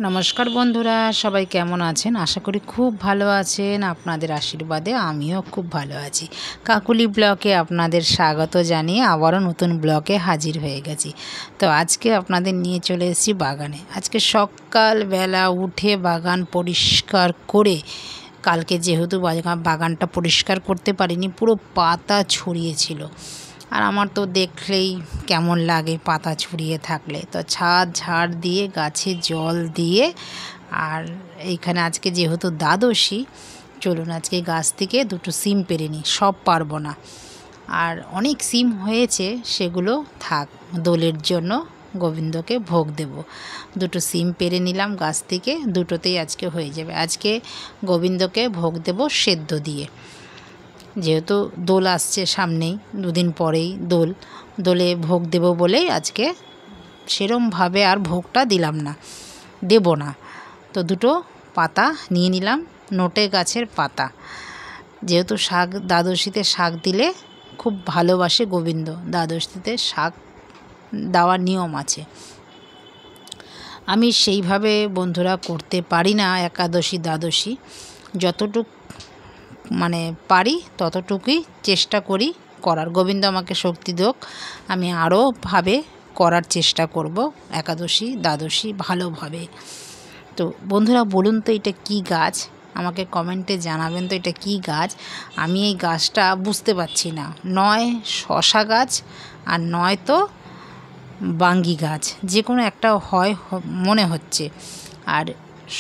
নমস্কার বন্ধুরা, সবাই কেমন আছেন? আশা করি খুব ভালো আছেন। আপনাদের আশীর্বাদে আমিও খুব ভালো আছি। কাকুলি ব্লকে আপনাদের স্বাগত জানিয়ে আবারও নতুন ব্লকে হাজির হয়ে গেছি। তো আজকে আপনাদের নিয়ে চলে এসেছি বাগানে। আজকে সকালবেলা উঠে বাগান পরিষ্কার করে, কালকে যেহেতু বাগানটা পরিষ্কার করতে পারিনি, পুরো পাতা ছড়িয়েছিল। আর আমার তো দেখলেই কেমন লাগে পাতা ছড়িয়ে থাকলে। তো ছাদ ঝাড় দিয়ে গাছে জল দিয়ে, আর এইখানে আজকে যেহেতু দ্বাদশী, চলুন আজকে গাছ থেকে দুটো সিম পেড়ে নিই। সব পারবো না, আর অনেক সিম হয়েছে, সেগুলো থাক, দোলের জন্য গোবিন্দকে ভোগ দেব। দুটো সিম পেড়ে নিলাম গাছ থেকে, দুটোতেই আজকে হয়ে যাবে। আজকে গোবিন্দকে ভোগ দেব সেদ্ধ দিয়ে, যেহেতু দোল আসছে সামনেই, দুদিন পরেই দোলে ভোগ দেব বলেই আজকে সেরমভাবে আর ভোগটা দিলাম না, দেব না। তো দুটো পাতা নিয়ে নিলাম, নোটে গাছের পাতা। যেহেতু শাক, দ্বাদশীতে শাক দিলে খুব ভালোবাসে গোবিন্দ, দ্বাদশীতে শাক দেওয়ার নিয়ম আছে। আমি সেইভাবে বন্ধুরা করতে পারি না একাদশী দ্বাদশী, যতটুক পারি ততটুকুই চেষ্টা করি করার। গোবিন্দ আমাকে শক্তি দেক, আমি আরও ভাবে করার চেষ্টা করব একাদশী দ্বাদশী ভালোভাবে। তো বন্ধুরা বলুন তো, এটা কি গাছ? আমাকে কমেন্টে জানাবেন তো এটা কি গাছ। আমি এই গাছটা বুঝতে পারছি না, নয় শশা গাছ আর নয় তো বাঙ্গি গাছ, যে কোনো একটা হয় মনে হচ্ছে। আর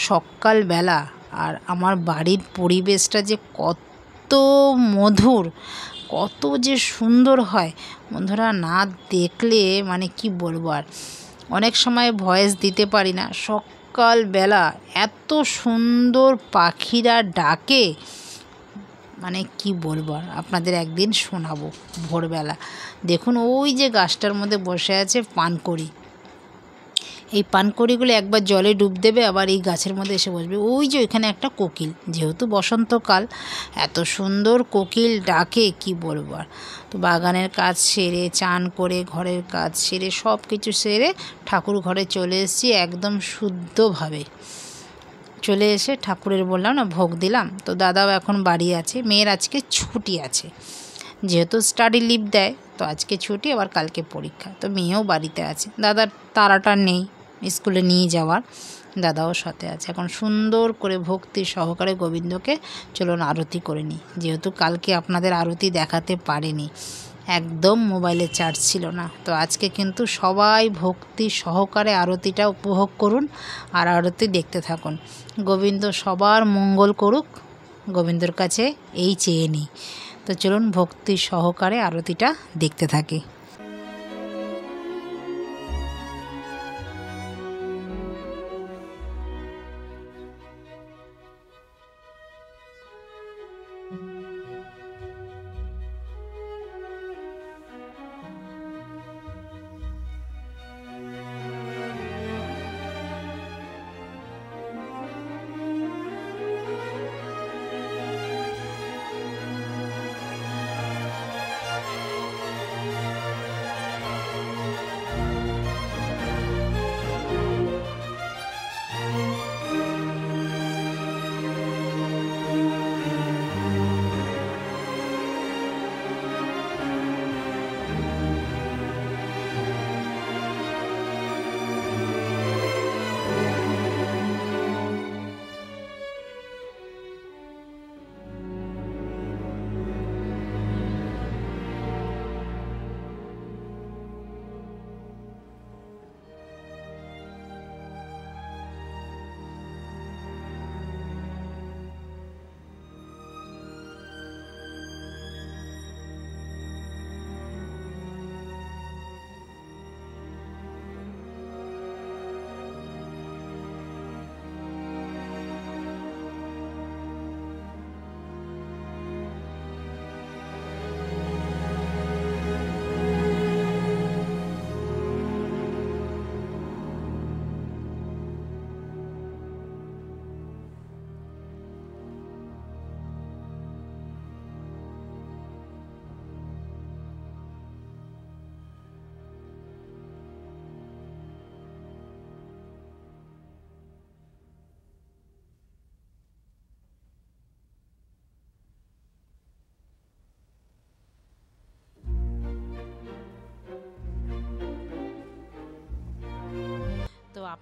সকালবেলা আর আমার বাড়ির পরিবেশটা যে কত মধুর, কত যে সুন্দর হয় বন্ধুরা, না দেখলে কি বলবো। আর অনেক সময় ভয়েস দিতে পারি না, সকালবেলা এত সুন্দর পাখিরা ডাকে, কি বলবো। আর আপনাদের একদিন শোনাবো ভোরবেলা। দেখুন ওই যে গাছটার মধ্যে বসে আছে পানকড়ি, এই পানকড়িগুলো একবার জলে ডুব দেবে, আবার এই গাছের মধ্যে এসে বসবে। ওই যে ওইখানে একটা কোকিল, যেহেতু বসন্তকাল, এত সুন্দর কোকিল ডাকে, কি বলবো। আর তো বাগানের কাজ সেরে, চান করে, ঘরের কাজ সেরে, সব কিছু সেরে ঠাকুর ঘরে চলে এসেছি একদম শুদ্ধভাবে। চলে এসে ঠাকুরের বললাম না ভোগ দিলাম। তো দাদাও এখন বাড়ি আছে, মেয়ের আজকে ছুটি আছে, যেহেতু স্টাডি লিভ দেয়, তো আজকে ছুটি, আবার কালকে পরীক্ষা, তো মেয়েও বাড়িতে আছে। দাদার তাড়াটা নেই স্কুলে নিয়ে যাওয়ার, দাদাও সাথে আছে। এখন সুন্দর করে ভক্তি সহকারে গোবিন্দকে চলুন আরতি করে নিই। যেহেতু কালকে আপনাদের আরতি দেখাতে পারিনি, একদম মোবাইলে চার্জ ছিল না। তো আজকে কিন্তু সবাই ভক্তি সহকারে আরতিটা উপভোগ করুন আর আরতি দেখতে থাকুন। গোবিন্দ সবার মঙ্গল করুক, গোবিন্দর কাছে এই চেয়ে নিই। তো চলুন ভক্তি সহকারে আরতিটা দেখতে থাকি।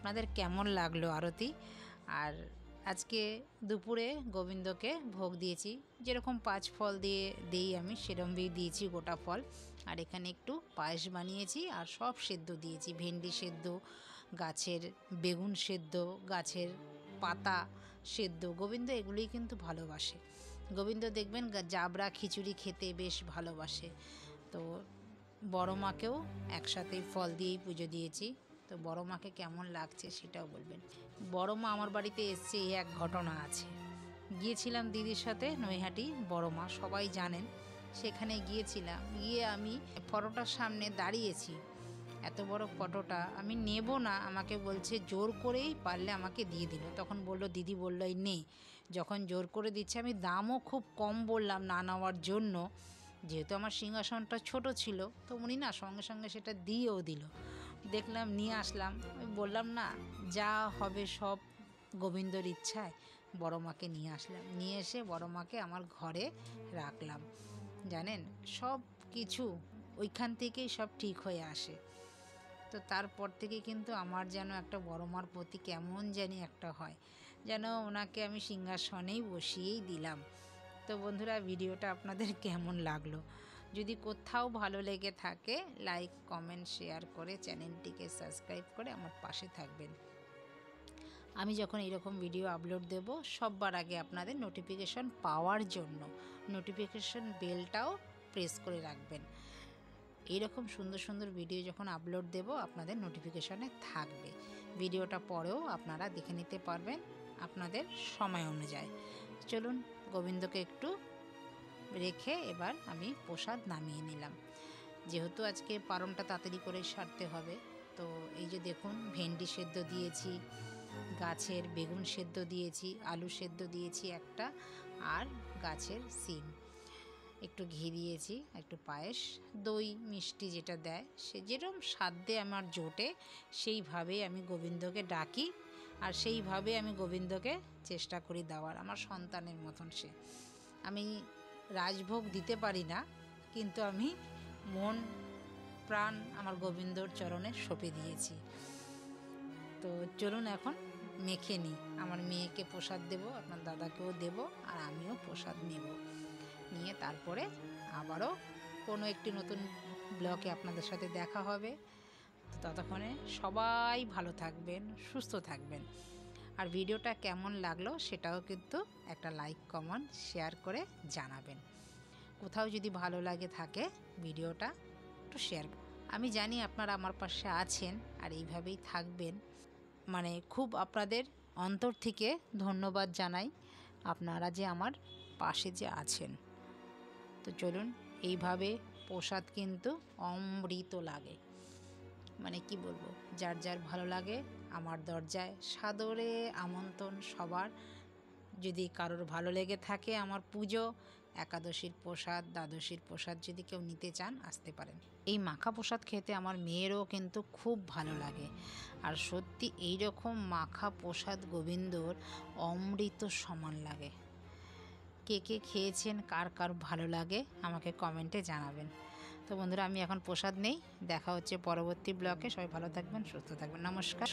আপনাদের কেমন লাগলো আরতি। আর আজকে দুপুরে গোবিন্দকে ভোগ দিয়েছি, যেরকম 5 ফল দিয়ে দিই আমি সেরকমই দিয়েছি গোটা ফল। আর এখানে একটু পায়েস বানিয়েছি আর সব সেদ্ধ দিয়েছি, ভেন্ডি সেদ্ধ, গাছের বেগুন সেদ্ধ, গাছের পাতা সেদ্ধ। গোবিন্দ এগুলোই কিন্তু ভালোবাসে। গোবিন্দ দেখবেন জাবড়া খিচুড়ি খেতে বেশ ভালোবাসে। তো বড় মাকেও একসাথেই ফল দিয়েই পুজো দিয়েছি। তো বড় মাকে কেমন লাগছে সেটাও বলবেন। বড় মা আমার বাড়িতে এসছে, এই এক ঘটনা আছে। গিয়েছিলাম দিদির সাথে নৈহাটি, বড় মা সবাই জানেন। সেখানে গিয়েছিলাম, গিয়ে আমি ফটোটার সামনে দাঁড়িয়েছি। এত বড় ফটোটা আমি নেব না, আমাকে বলছে জোর করেই পারলে আমাকে দিয়ে দিল। তখন বলল, দিদি বলল এই নে। যখন জোর করে দিচ্ছে, আমি দামও খুব কম বললাম না নেওয়ার জন্য, যেহেতু আমার সিংহাসনটা ছোট ছিল। তো উনি না সঙ্গে সঙ্গে সেটা দিয়েও দিল। দেখলাম, নিয়ে আসলাম। বললাম না, যা হবে সব গোবিন্দর ইচ্ছায়। বড় মাকে নিয়ে আসলাম, নিয়ে এসে বড় মাকে আমার ঘরে রাখলাম। জানেন, সব কিছু ওইখান থেকেই সব ঠিক হয়ে আসে। তো তারপর থেকে কিন্তু আমার যেন একটা বড় মার প্রতি কেমন জানি একটা হয়, যেন ওনাকে আমি সিংহাসনেই বসিয়েই দিলাম। তো বন্ধুরা, ভিডিওটা আপনাদের কেমন লাগলো? যদি কোথাও ভালো লেগে থাকে, লাইক কমেন্ট শেয়ার করে চ্যানেলটিকে সাবস্ক্রাইব করে আমার পাশে থাকবেন। আমি যখন এরকম ভিডিও আপলোড দেব, সবার আগে আপনাদের নোটিফিকেশন পাওয়ার জন্য নোটিফিকেশন বেলটাও প্রেস করে রাখবেন। এইরকম সুন্দর সুন্দর ভিডিও যখন আপলোড দেব, আপনাদের নোটিফিকেশনে থাকবে। ভিডিওটা পরেও আপনারা দেখে নিতে পারবেন আপনাদের সময় অনুযায়ী। চলুন, গোবিন্দকে একটু রেখে এবার আমি প্রসাদ নামিয়ে নিলাম, যেহেতু আজকে পারণটা তাড়াতাড়ি করে সারতে হবে। তো এই যে দেখুন, ভেন্ডি সেদ্ধ দিয়েছি, গাছের বেগুন সেদ্ধ দিয়েছি, আলু সেদ্ধ দিয়েছি একটা, আর গাছের সিম, একটু ঘি দিয়েছি, একটু পায়েস, দই মিষ্টি যেটা দেয় সে যেরকম সাধ্যে আমার জোটে সেইভাবেই আমি গোবিন্দকে ডাকি। আর সেইভাবে আমি গোবিন্দকে চেষ্টা করি দেওয়ার। আমার সন্তানের মতন সে। আমি রাজভোগ দিতে পারি না, কিন্তু আমি মন প্রাণ আমার গোবিন্দর চরণে সঁপে দিয়েছি। তো চলুন এখন মেখে নিই। আমার মেয়েকে প্রসাদ দেব, আপনার দাদাকেও দেব, আর আমিও প্রসাদ নেব। নিয়ে তারপরে আবারও কোনো একটি নতুন ব্লগে আপনাদের সাথে দেখা হবে। তো ততক্ষণে সবাই ভালো থাকবেন, সুস্থ থাকবেন। আর ভিডিওটা কেমন লাগলো সেটাও কিন্তু একটা লাইক কমেন্ট শেয়ার করে জানাবেন। কোথাও যদি ভালো লাগে থাকে ভিডিওটা একটু শেয়ার। আমি জানি আপনারা আমার পাশে আছেন আর এইভাবেই থাকবেন। মানে খুব আপনাদের অন্তর থেকে ধন্যবাদ জানাই, আপনারা যে আমার পাশে যে আছেন। তো চলুন, এইভাবে প্রসাদ কিন্তু অমৃত লাগে। মানে কি বলবো, যার যার ভালো লাগে আমার দরজায় সাদরে আমন্ত্রণ সবার। যদি কারোর ভালো লেগে থাকে আমার পুজো, একাদশীর প্রসাদ, দ্বাদশীর প্রসাদ যদি কেউ নিতে চান আসতে পারেন। এই মাখা প্রসাদ খেতে আমার মেয়েরও কিন্তু খুব ভালো লাগে। আর সত্যি এই রকম মাখা প্রসাদ গোবিন্দর অমৃত সমান লাগে। কে কে খেয়েছেন, কার কার ভালো লাগে আমাকে কমেন্টে জানাবেন। তো বন্ধুরা, আমি এখন প্রসাদ নেই, দেখা হচ্ছে পরবর্তী ব্লগে। সবাই ভালো থাকবেন, সুস্থ থাকবেন, নমস্কার।